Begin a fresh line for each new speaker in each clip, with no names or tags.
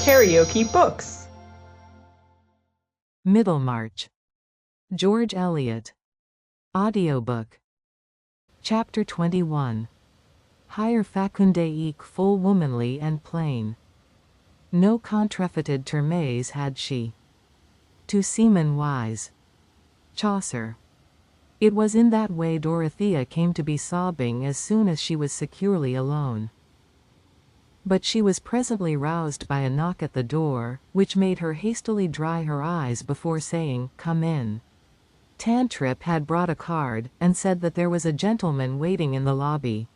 KaraokeBooks.
Middlemarch. George Eliot. Audiobook. Chapter 21. Higher facunde eke full womanly and plain. No contrefeted termes had she. To seamen wise. Chaucer. It was in that way Dorothea came to be sobbing as soon as she was securely alone. But she was presently roused by a knock at the door, which made her hastily dry her eyes before saying, "Come in." Tantripp had brought a card, and said that there was a gentleman waiting in the lobby.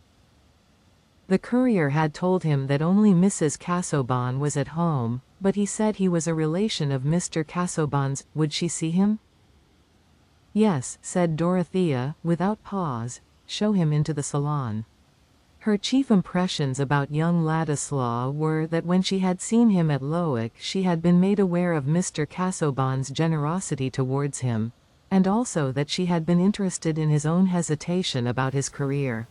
The courier had told him that only Mrs. Casaubon was at home, but he said he was a relation of Mr. Casaubon's. Would she see him? Yes, said Dorothea, without pause. Show him into the salon. Her chief impressions about young Ladislaw were that when she had seen him at Lowick she had been made aware of Mr. Casaubon's generosity towards him, and also that she had been interested in his own hesitation about his career.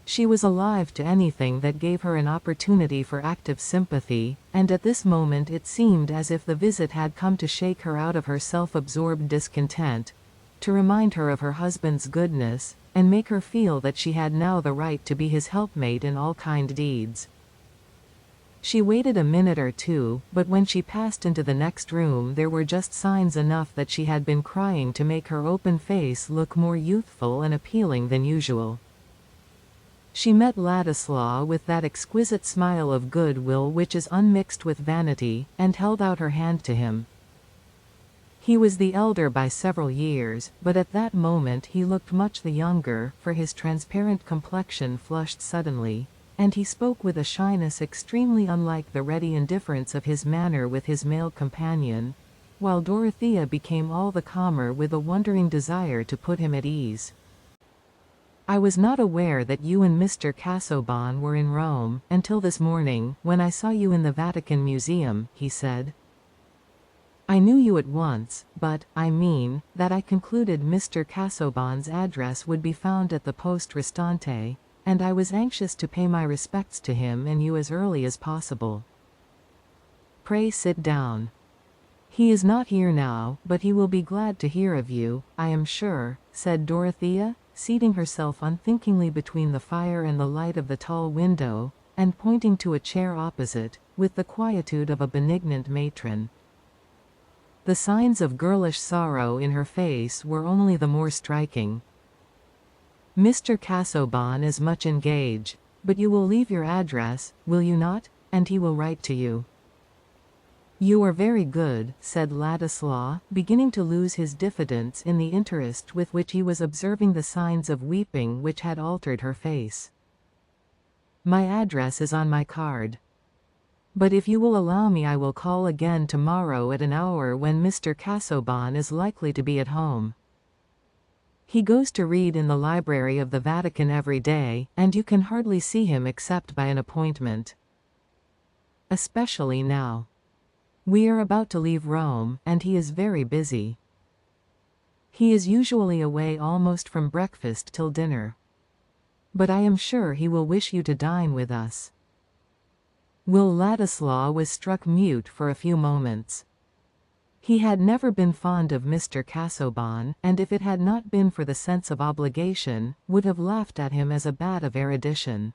She was alive to anything that gave her an opportunity for active sympathy, and at this moment it seemed as if the visit had come to shake her out of her self-absorbed discontent, to remind her of her husband's goodness, and make her feel that she had now the right to be his helpmate in all kind deeds. She waited a minute or two, but when she passed into the next room there were just signs enough that she had been crying to make her open face look more youthful and appealing than usual. She met Ladislaw with that exquisite smile of goodwill which is unmixed with vanity, and held out her hand to him. He was the elder by several years, but at that moment he looked much the younger, for his transparent complexion flushed suddenly, and he spoke with a shyness extremely unlike the ready indifference of his manner with his male companion, while Dorothea became all the calmer with a wondering desire to put him at ease. "I was not aware that you and Mr. Casaubon were in Rome, until this morning, when I saw you in the Vatican Museum," he said. "I knew you at once, but, I mean, that I concluded Mr. Casaubon's address would be found at the Poste Restante, and I was anxious to pay my respects to him and you as early as possible. Pray sit down. He is not here now, but he will be glad to hear of you, I am sure," said Dorothea, seating herself unthinkingly between the fire and the light of the tall window, and pointing to a chair opposite, with the quietude of a benignant matron. The signs of girlish sorrow in her face were only the more striking. "Mr. Casaubon is much engaged, but you will leave your address, will you not, and he will write to you." "You are very good," said Ladislaw, beginning to lose his diffidence in the interest with which he was observing the signs of weeping which had altered her face. "My address is on my card. But if you will allow me I will call again tomorrow at an hour when Mr. Casaubon is likely to be at home. He goes to read in the library of the Vatican every day, and you can hardly see him except by an appointment. Especially now. We are about to leave Rome, and he is very busy. He is usually away almost from breakfast till dinner. But I am sure he will wish you to dine with us." Will Ladislaw was struck mute for a few moments. He had never been fond of Mr. Casaubon, and if it had not been for the sense of obligation, would have laughed at him as a bat of erudition.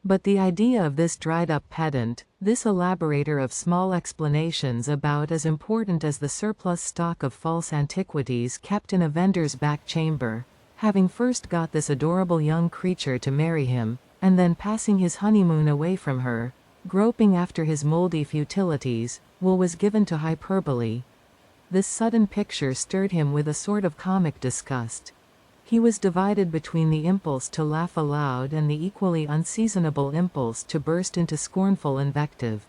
But the idea of this dried-up pedant, this elaborator of small explanations about as important as the surplus stock of false antiquities kept in a vendor's back chamber, having first got this adorable young creature to marry him, and then passing his honeymoon away from her, groping after his mouldy futilities, was given to hyperbole. This sudden picture stirred him with a sort of comic disgust. He was divided between the impulse to laugh aloud and the equally unseasonable impulse to burst into scornful invective.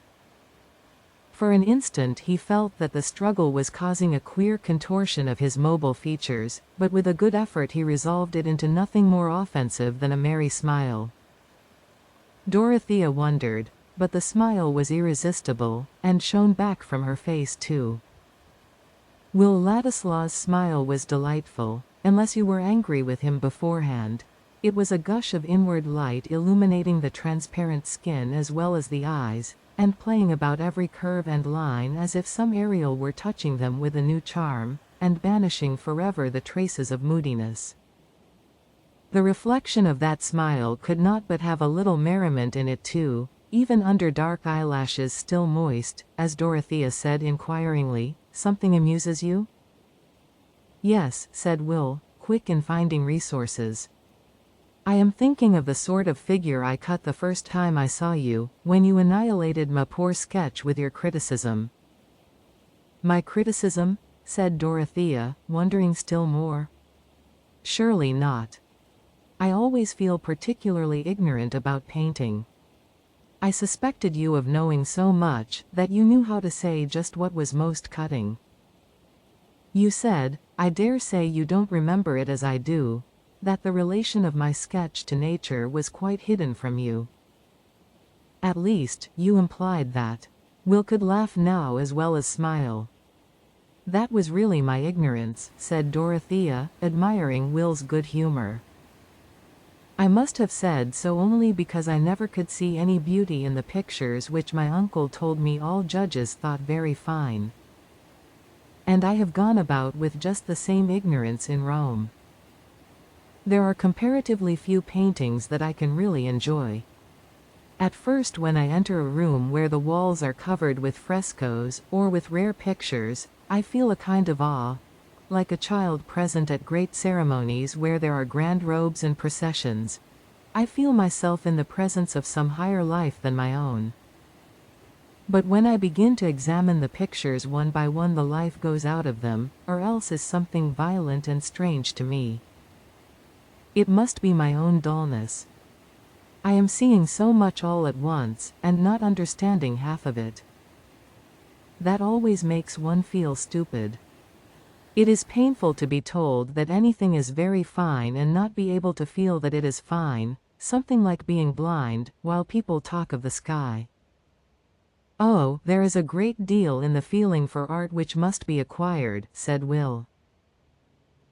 For an instant he felt that the struggle was causing a queer contortion of his mobile features, but with a good effort he resolved it into nothing more offensive than a merry smile. Dorothea wondered, but the smile was irresistible, and shone back from her face too. Will Ladislaw's smile was delightful, unless you were angry with him beforehand. It was a gush of inward light illuminating the transparent skin as well as the eyes, and playing about every curve and line as if some Ariel were touching them with a new charm, and banishing forever the traces of moodiness. The reflection of that smile could not but have a little merriment in it too, even under dark eyelashes still moist, as Dorothea said inquiringly, "Something amuses you?" "Yes," said Will, quick in finding resources. "I am thinking of the sort of figure I cut the first time I saw you, when you annihilated my poor sketch with your criticism." "My criticism?" said Dorothea, wondering still more. "Surely not. I always feel particularly ignorant about painting. I suspected you of knowing so much, that you knew how to say just what was most cutting. You said, I dare say you don't remember it as I do, that the relation of my sketch to nature was quite hidden from you. At least, you implied that." Will could laugh now as well as smile. "That was really my ignorance," said Dorothea, admiring Will's good humor. "I must have said so only because I never could see any beauty in the pictures which my uncle told me all judges thought very fine. And I have gone about with just the same ignorance in Rome. There are comparatively few paintings that I can really enjoy. At first, when I enter a room where the walls are covered with frescoes, or with rare pictures, I feel a kind of awe, like a child present at great ceremonies where there are grand robes and processions. I feel myself in the presence of some higher life than my own. But when I begin to examine the pictures one by one, the life goes out of them, or else is something violent and strange to me. It must be my own dullness. I am seeing so much all at once, and not understanding half of it. That always makes one feel stupid. It is painful to be told that anything is very fine and not be able to feel that it is fine, something like being blind, while people talk of the sky. Oh, there is a great deal in the feeling for art which must be acquired," said Will.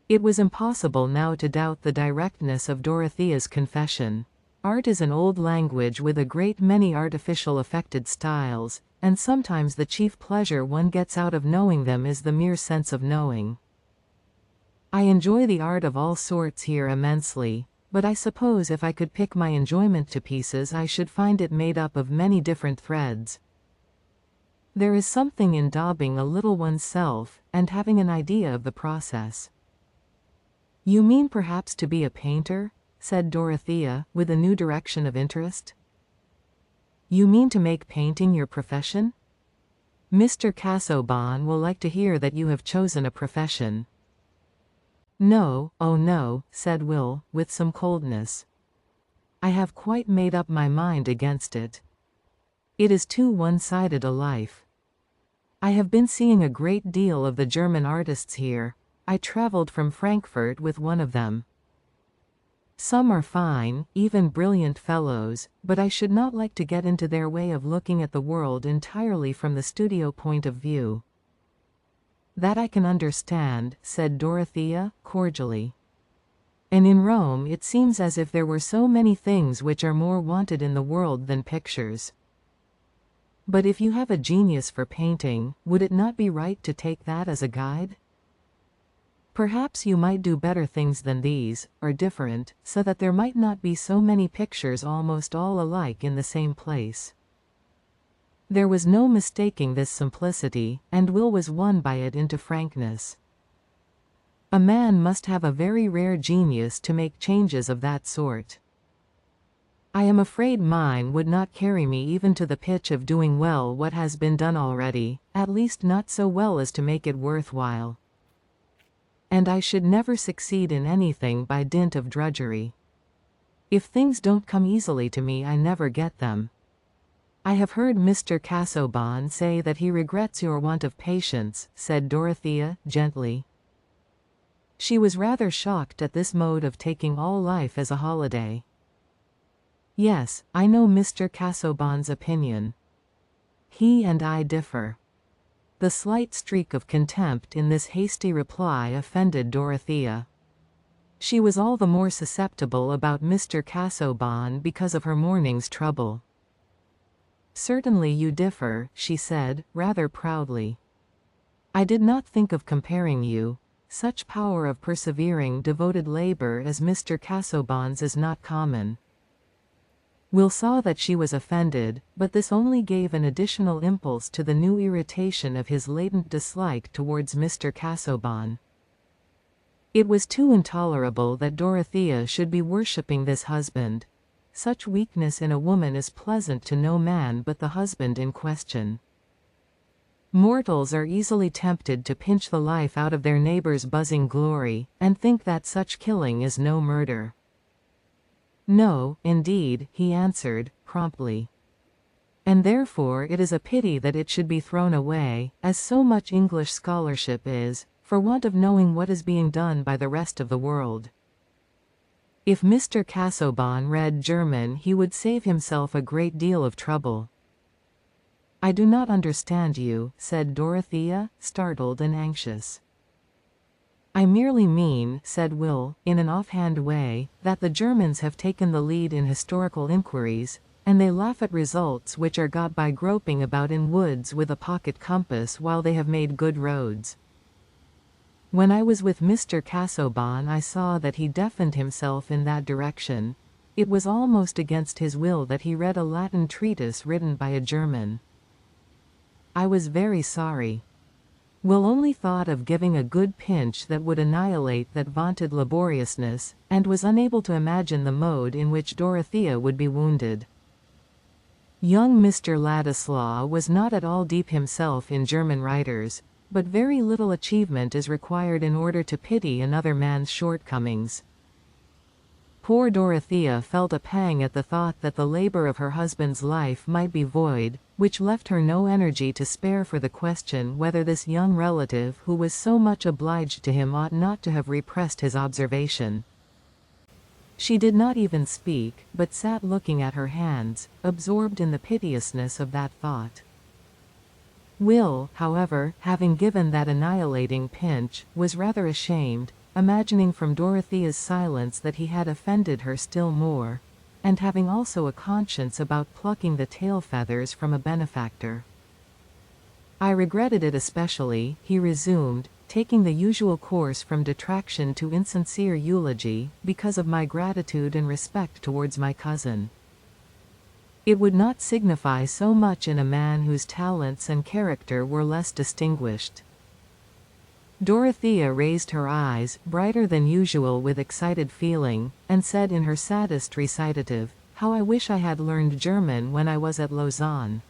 It was impossible now to doubt the directness of Dorothea's confession. Art is an old language with a great many artificial affected styles, and sometimes the chief pleasure one gets out of knowing them is the mere sense of knowing. I enjoy the art of all sorts here immensely, but I suppose if I could pick my enjoyment to pieces I should find it made up of many different threads. There is something in daubing a little oneself, and having an idea of the process. You mean perhaps to be a painter? Said Dorothea, with a new direction of interest. You mean to make painting your profession? Mr. Casaubon will like to hear that you have chosen a profession. No, oh no, said Will, with some coldness. I have quite made up my mind against it. It is too one-sided a life. I have been seeing a great deal of the German artists here. I traveled from Frankfurt with one of them. Some are fine, even brilliant fellows, but I should not like to get into their way of looking at the world entirely from the studio point of view. That I can understand, said Dorothea, cordially. And in Rome it seems as if there were so many things which are more wanted in the world than pictures. But if you have a genius for painting, would it not be right to take that as a guide? Perhaps you might do better things than these, or different, so that there might not be so many pictures almost all alike in the same place. There was no mistaking this simplicity, and Will was won by it into frankness. A man must have a very rare genius to make changes of that sort. I am afraid mine would not carry me even to the pitch of doing well what has been done already, at least not so well as to make it worthwhile. And I should never succeed in anything by dint of drudgery. If things don't come easily to me, I never get them. I have heard Mr. Casaubon say that he regrets your want of patience, said Dorothea, gently. She was rather shocked at this mode of taking all life as a holiday. Yes, I know Mr. Casaubon's opinion. He and I differ. The slight streak of contempt in this hasty reply offended Dorothea. She was all the more susceptible about Mr. Casaubon because of her morning's trouble. "Certainly you differ," she said, rather proudly. "I did not think of comparing you. Such power of persevering devoted labor as Mr. Casaubon's is not common." Will saw that she was offended, but this only gave an additional impulse to the new irritation of his latent dislike towards Mr. Casaubon. It was too intolerable that Dorothea should be worshipping this husband. Such weakness in a woman is pleasant to no man but the husband in question. Mortals are easily tempted to pinch the life out of their neighbor's buzzing glory, and think that such killing is no murder. "No, indeed," he answered, promptly. "And therefore it is a pity that it should be thrown away, as so much English scholarship is, for want of knowing what is being done by the rest of the world." If Mr. Casaubon read German he would save himself a great deal of trouble. "I do not understand you," said Dorothea, startled and anxious. "I merely mean," said Will, in an offhand way, "that the Germans have taken the lead in historical inquiries, and they laugh at results which are got by groping about in woods with a pocket compass while they have made good roads. When I was with Mr. Casaubon I saw that he deafened himself in that direction. It was almost against his will that he read a Latin treatise written by a German. I was very sorry. Will only thought of giving a good pinch that would annihilate that vaunted laboriousness, and was unable to imagine the mode in which Dorothea would be wounded. Young Mr. Ladislaw was not at all deep himself in German writers, but very little achievement is required in order to pity another man's shortcomings. Poor Dorothea felt a pang at the thought that the labor of her husband's life might be void, which left her no energy to spare for the question whether this young relative who was so much obliged to him ought not to have repressed his observation. She did not even speak, but sat looking at her hands, absorbed in the piteousness of that thought. Will, however, having given that annihilating pinch, was rather ashamed, imagining from Dorothea's silence that he had offended her still more, and having also a conscience about plucking the tail feathers from a benefactor. "I regretted it especially," he resumed, taking the usual course from detraction to insincere eulogy, "because of my gratitude and respect towards my cousin. It would not signify so much in a man whose talents and character were less distinguished." Dorothea raised her eyes, brighter than usual with excited feeling, and said in her saddest recitative, "How I wish I had learned German when I was at Lausanne.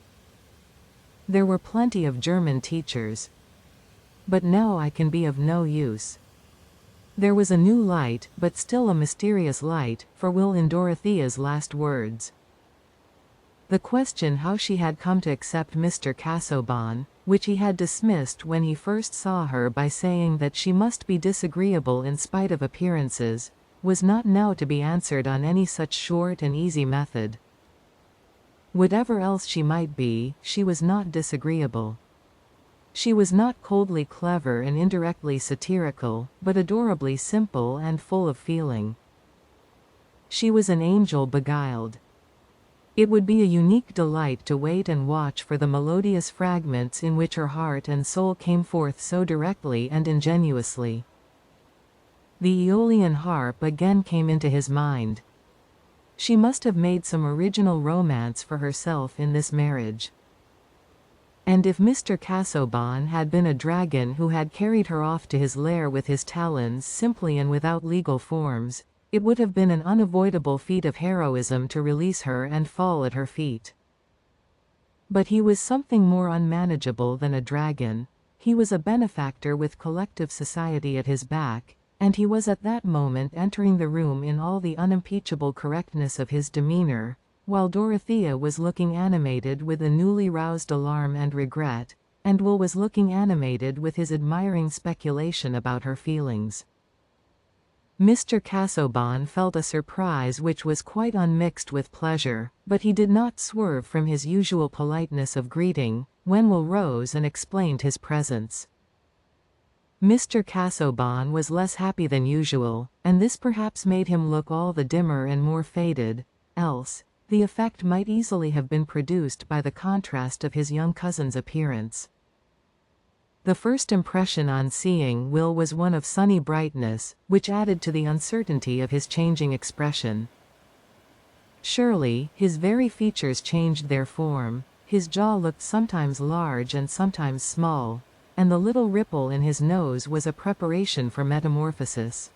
There were plenty of German teachers. But now I can be of no use." There was a new light, but still a mysterious light, for Will in Dorothea's last words. The question how she had come to accept Mr. Casaubon, which he had dismissed when he first saw her by saying that she must be disagreeable in spite of appearances, was not now to be answered on any such short and easy method. Whatever else she might be, she was not disagreeable. She was not coldly clever and indirectly satirical, but adorably simple and full of feeling. She was an angel beguiled. It would be a unique delight to wait and watch for the melodious fragments in which her heart and soul came forth so directly and ingenuously. The Aeolian harp again came into his mind. She must have made some original romance for herself in this marriage. And if Mr. Casaubon had been a dragon who had carried her off to his lair with his talons simply and without legal forms, it would have been an unavoidable feat of heroism to release her and fall at her feet. But he was something more unmanageable than a dragon. He was a benefactor with collective society at his back, and he was at that moment entering the room in all the unimpeachable correctness of his demeanor, while Dorothea was looking animated with a newly roused alarm and regret, and Will was looking animated with his admiring speculation about her feelings. Mr. Casaubon felt a surprise which was quite unmixed with pleasure, but he did not swerve from his usual politeness of greeting, when Will rose and explained his presence. Mr. Casaubon was less happy than usual, and this perhaps made him look all the dimmer and more faded, else, the effect might easily have been produced by the contrast of his young cousin's appearance. The first impression on seeing Will was one of sunny brightness, which added to the uncertainty of his changing expression. Surely, his very features changed their form, his jaw looked sometimes large and sometimes small, and the little ripple in his nose was a preparation for metamorphosis.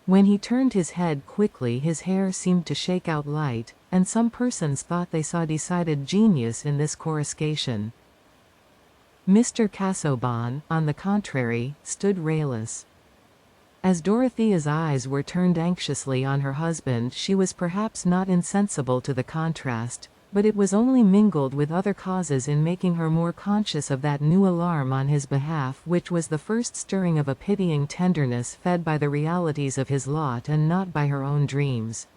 When he turned his head quickly, his hair seemed to shake out light, and some persons thought they saw decided genius in this coruscation. Mr. Casaubon, on the contrary, stood rayless. As Dorothea's eyes were turned anxiously on her husband, she was perhaps not insensible to the contrast, but it was only mingled with other causes in making her more conscious of that new alarm on his behalf which was the first stirring of a pitying tenderness fed by the realities of his lot and not by her own dreams.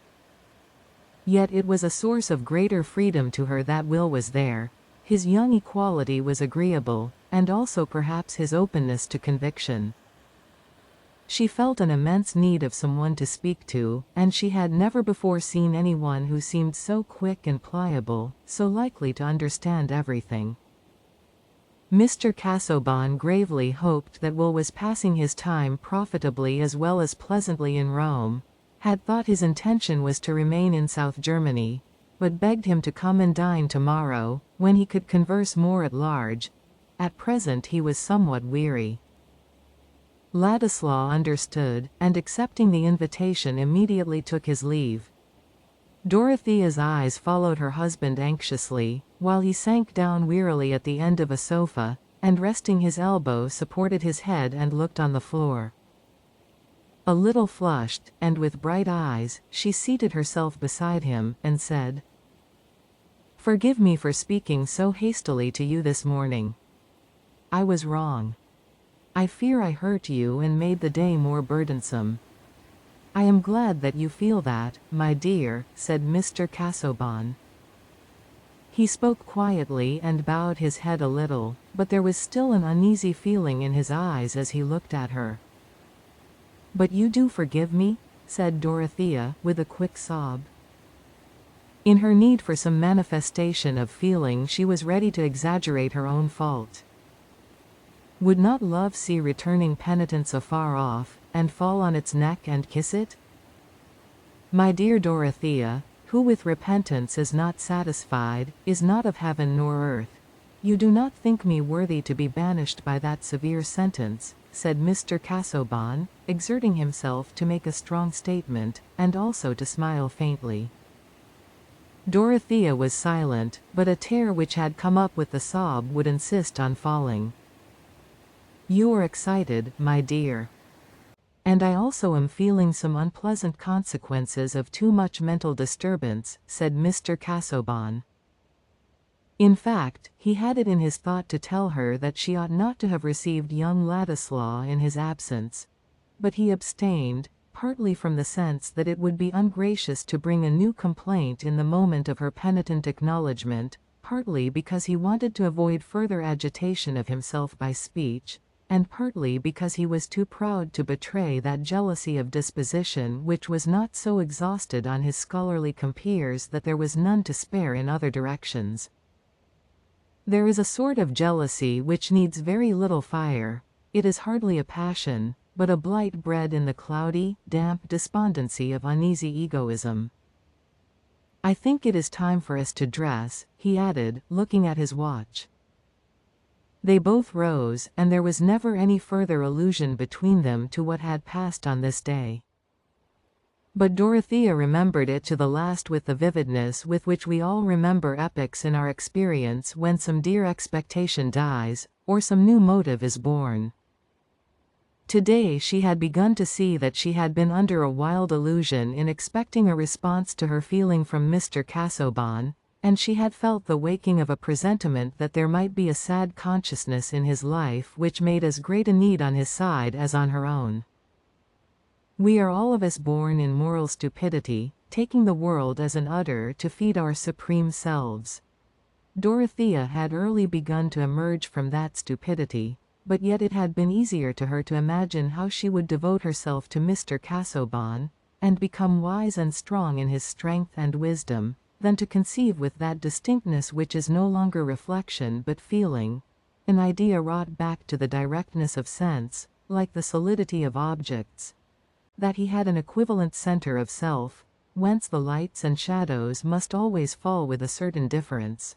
Yet it was a source of greater freedom to her that Will was there. His young equality was agreeable, and also perhaps his openness to conviction. She felt an immense need of someone to speak to, and she had never before seen anyone who seemed so quick and pliable, so likely to understand everything. Mr. Casaubon gravely hoped that Will was passing his time profitably as well as pleasantly in Rome, had thought his intention was to remain in South Germany, but begged him to come and dine tomorrow, when he could converse more at large. At present he was somewhat weary. Ladislaw understood, and accepting the invitation immediately took his leave. Dorothea's eyes followed her husband anxiously, while he sank down wearily at the end of a sofa, and resting his elbow supported his head and looked on the floor. A little flushed, and with bright eyes, she seated herself beside him, and said, "Forgive me for speaking so hastily to you this morning. I was wrong. I fear I hurt you and made the day more burdensome." "I am glad that you feel that, my dear," said Mr. Casaubon. He spoke quietly and bowed his head a little, but there was still an uneasy feeling in his eyes as he looked at her. "But you do forgive me?" said Dorothea, with a quick sob. In her need for some manifestation of feeling she was ready to exaggerate her own fault. Would not love see returning penitence afar off, and fall on its neck and kiss it? "My dear Dorothea, who with repentance is not satisfied, is not of heaven nor earth. You do not think me worthy to be banished by that severe sentence," said Mr. Casaubon, exerting himself to make a strong statement, and also to smile faintly. Dorothea was silent, but a tear which had come up with the sob would insist on falling. "You are excited, my dear. And I also am feeling some unpleasant consequences of too much mental disturbance," said Mr. Casaubon. In fact, he had it in his thought to tell her that she ought not to have received young Ladislaw in his absence, but he abstained, partly from the sense that it would be ungracious to bring a new complaint in the moment of her penitent acknowledgment, partly because he wanted to avoid further agitation of himself by speech, and partly because he was too proud to betray that jealousy of disposition which was not so exhausted on his scholarly compeers that there was none to spare in other directions. There is a sort of jealousy which needs very little fire. It is hardly a passion, but a blight bred in the cloudy, damp despondency of uneasy egoism. "I think it is time for us to dress," he added, looking at his watch. They both rose, and there was never any further allusion between them to what had passed on this day. But Dorothea remembered it to the last with the vividness with which we all remember epochs in our experience when some dear expectation dies, or some new motive is born. Today she had begun to see that she had been under a wild illusion in expecting a response to her feeling from Mr. Casaubon, and she had felt the waking of a presentiment that there might be a sad consciousness in his life which made as great a need on his side as on her own. We are all of us born in moral stupidity, taking the world as an udder to feed our supreme selves. Dorothea had early begun to emerge from that stupidity. But yet it had been easier to her to imagine how she would devote herself to Mr. Casaubon, and become wise and strong in his strength and wisdom, than to conceive with that distinctness which is no longer reflection but feeling, an idea wrought back to the directness of sense, like the solidity of objects, that he had an equivalent centre of self, whence the lights and shadows must always fall with a certain difference.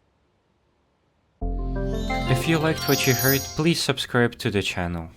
If you liked what you heard, please subscribe to the channel.